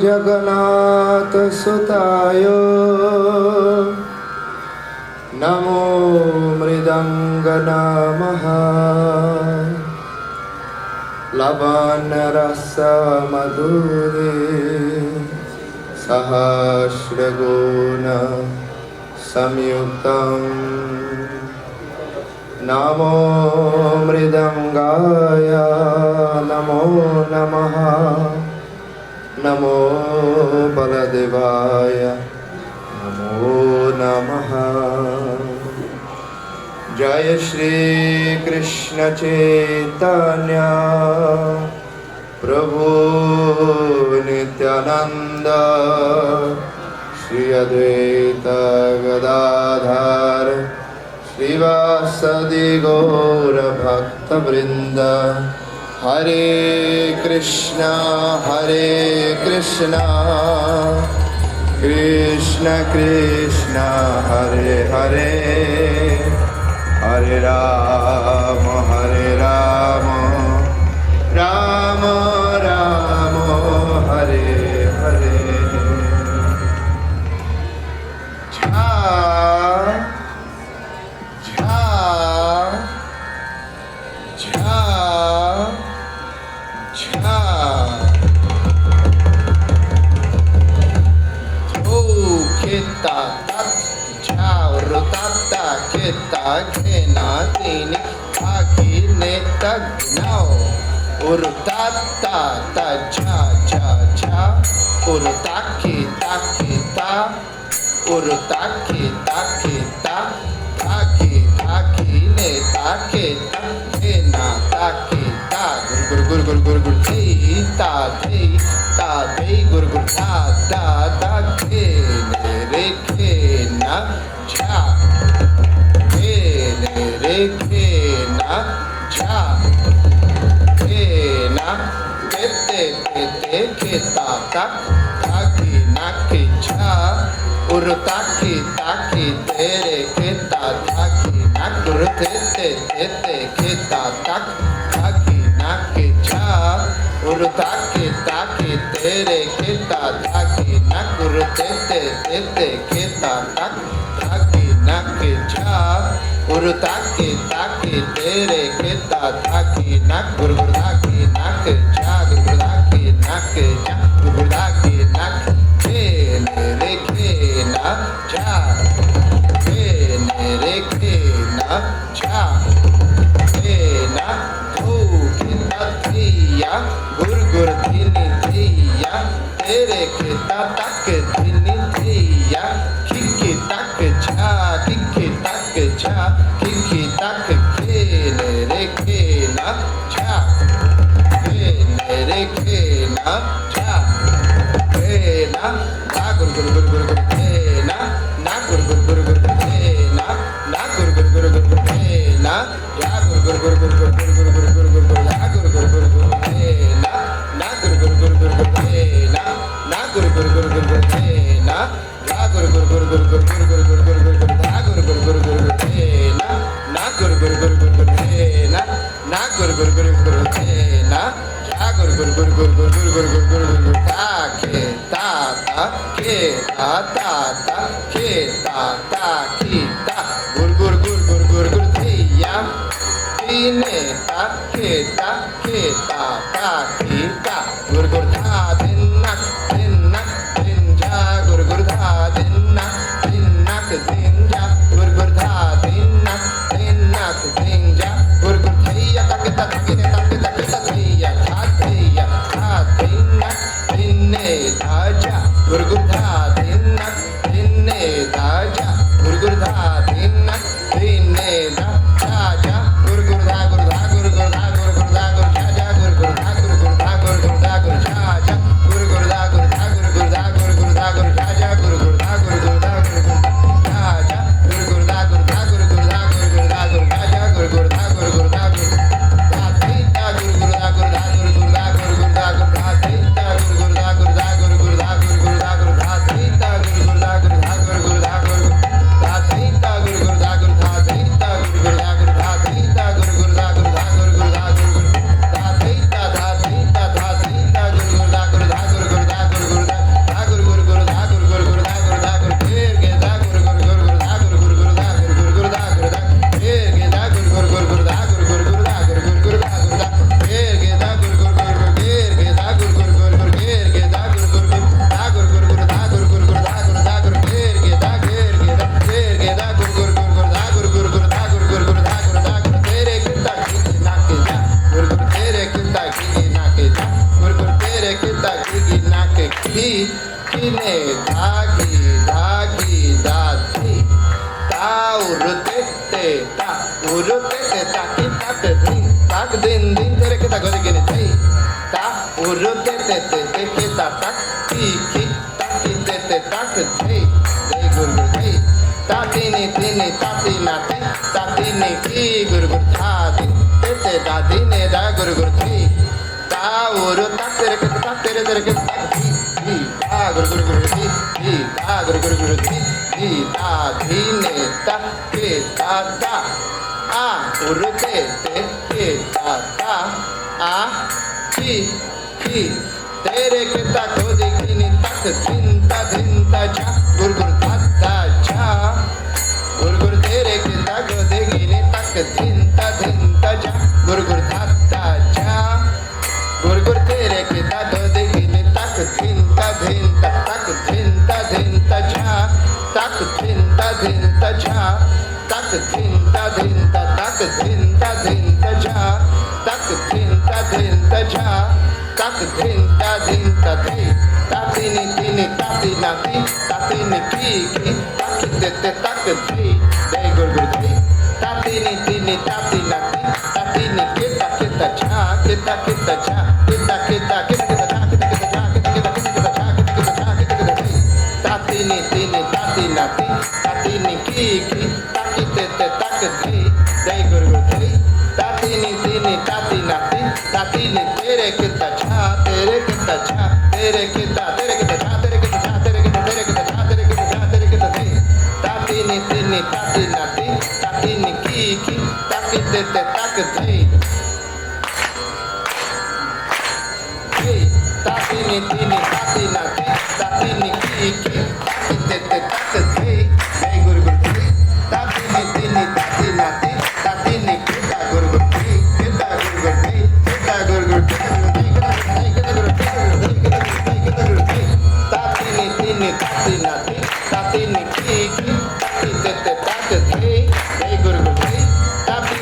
जगन्नाथ सुताय नमो मृदंग नमः लवण रस मधुरे सहस्रगुण संयुक्तम् नमो मृदंगाय नमो नमः नमो बलदेवाय नमो नमः। जय श्री कृष्ण चैतन्य प्रभु नित्यानंद श्री अद्वैत गदाधर श्रीवासदि गौर भक्तवृंद। हरे Krishna Krishna Krishna Hare Hare Hare Ram Ram Ram Hare Hare. Jha Jha Jha Jha kita tak jauh rutata kita kena tini kaki netak nau urutata ta ja ja ja urutaki tak kita urutaki tak kita kaki kaki netak kita kena tak kita gur gur gur gur gur ta guru guru da da da ke re ke na cha ke re ke na cha ke na ke ke ta ta ki na ki cha ur ta ki tere ke ta ki na gur te ke ta ki na ki cha ur ta ki tere ke ta ki na gur te ke ta ki na ki cha ur ta ki tere ke ta ki na gur ta ki na ki cha gur ta ki na ki cha gur ta ki na ke re ke na cha ke re ke na cha ke na thu ki ta thiya gur gur thini thiya tere ke ta thini thiya kiki tak cha kiki tak ke re ke na cha ke re ke na cha ke na ta gur gur gur gur ke na gur gur gur gur ke na gur gur gur gur ke na ya gur gur gur gur gur gur gur gur gur gur ya gur gur gur gur ke na gur gur gur gur gur ke na gur gur gur gur gur ke na ya gur gur gur gur gur gur gur gur gur gur ya gur gur gur gur gur ke na gur gur gur gur gur ke na gur gur gur gur ke na ya gur gur gur gur gur gur gur gur gur ta ke ta ke ta ke ta ki ta gur gur gur gur gur gur thiya tine ta ke ta ki ta gur gur tha dinna dinja gur gur tha dinna dinja gur gur tha dinna dinja gur gur thiya tak ta kine tak thiya tha dinna dinne daja gur gur tha dinne daja gur gur tha dinne daja gur gur tha gur tha gur gur tha gur gur tha gur ja gur gur tha gur gur tha gur gur tha gur ja gur gur tha gur tha gur gur tha gur gur tha gur ja gur gur tha gur gur tha gur gur ja gur gur tha gur tha gur gur tha gur gur tha gur ja gur gur tha gur gur tha gur tha thita gur gur tha gur tha gur gur tha gur gur tha gur tha thita gur gur tha gur tha gur gur tha gur gur tha gur tha thita ki kine dhagi dhagi dati ta urutete ta ki tak din tere kita gori gini thai ta urutete te kita tak ki tak te tak thai dei guru guru thai tati ni tati nati tati ni ki guru guru thati te dadi ne da guru guru thai ta uru tak tere kita tak ki ta guru guru guru thi ta guru guru guru thi ta di ne ta ke ta da a uru te ke ta a ki tere kita ko dekini tak dhinta cha guru guru tata cha guru guru tere kita ko dekini tak dhinta cha guru guru tata cha guru guru tere kita ko dekini tak dhinta cha tak dhinta cha tak dhinta cha tak dhinta thi tati ni tati nati tati ni ki tak te tak thi dei guru guru thi tati ni tati nati tati ni kita cha kita cha tati ni tati nati tati ni ki tak te tak thi dei guru guru thi tati ni tati nati tati ni tere kita cha tere kita cha tere kita cha thi tati ni tati nati tati ni ki tak te tak thi tati ni tati nati tati ni ki tak te tak thi dei guru guru thi tati ni tati nati tati ni kita guru guru thi kita guru guru thi kita guru guru thi tati ni tati nati tati ni ki tak te tak thi dei guru guru thi tati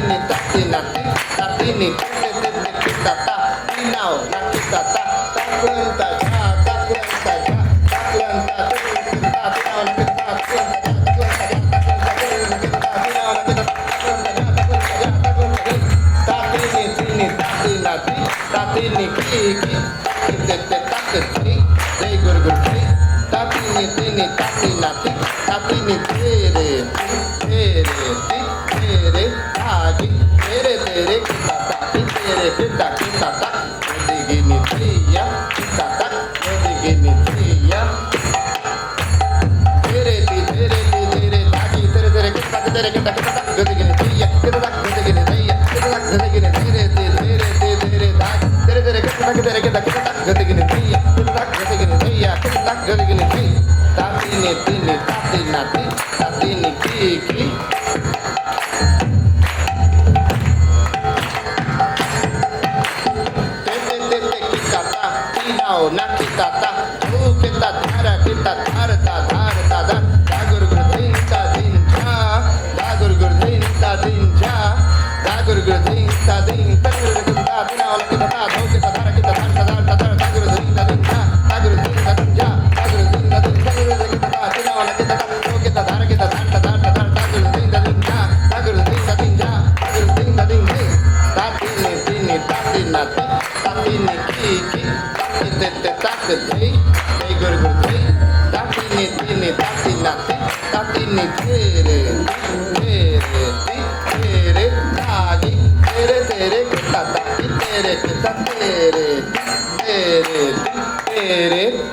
ni tati nati tati ni kita ta now nakita ta takwenta cha takwenta tati ni ki te tak thi dei guru guru thi tati ni tati nati tati ni tere dhagi tere kita tati tere kita tak digini thiya kita tak digini thiya tere dhagi tere kita digini thiya kita tak digini thiya kita tak digini tere kita digini thiya kita tak digini thiya kita tak digini thiya tati ni tati nati tati ni ki nakita ta kita dhara da guru guru dhinta dhinja da guru guru dhinta dhinja da guru guru dhinta dhinta kita dhara kita dhara kita dhara da guru dhinta dhinja da guru dhinta dhinja da guru dhinta dhinja kita dhara kita dhara da guru dhinta dhinja da guru dhinta dhinja da guru dhinta dhinja tati ni nati tati ni ki te tak thi dei guru guru thi tati ni tati nati tati ni tere dhagi tere kita tati tere kita tere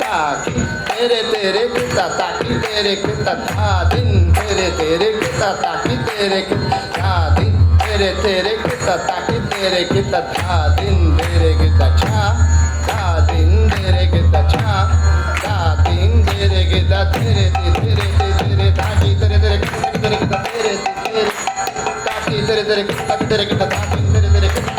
dhagi tere kita tati tere kita dhadin tere kita tati tere kita dhadin tere kita tati tere kita dhadin tere kita cha din dere kita cha din dere kita tere dhagi tere kita taki tere kita dhagi tere kita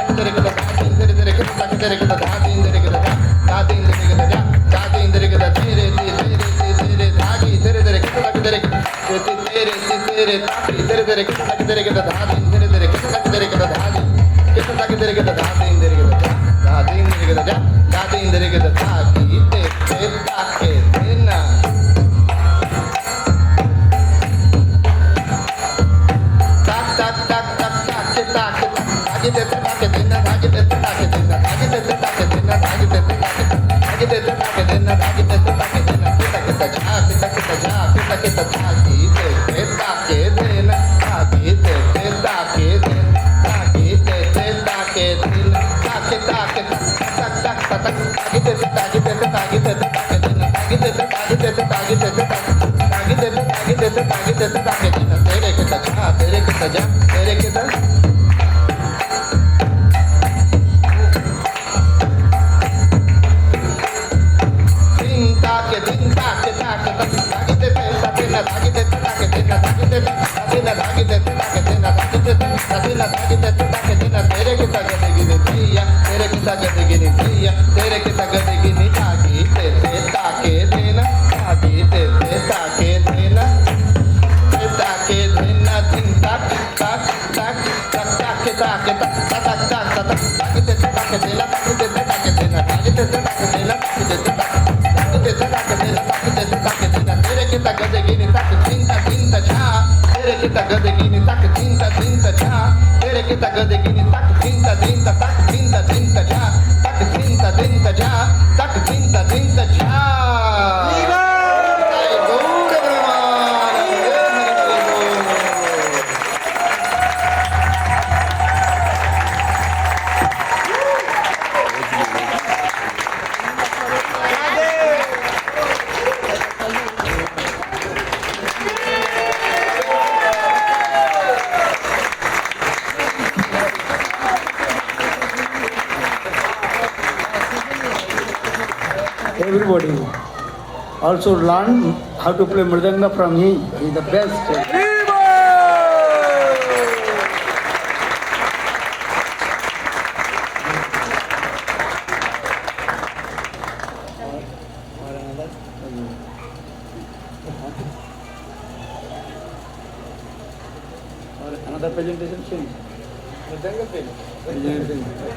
Everybody also learn how to play mridanga from him. He is the best. Or another presentation soon. Mridanga film.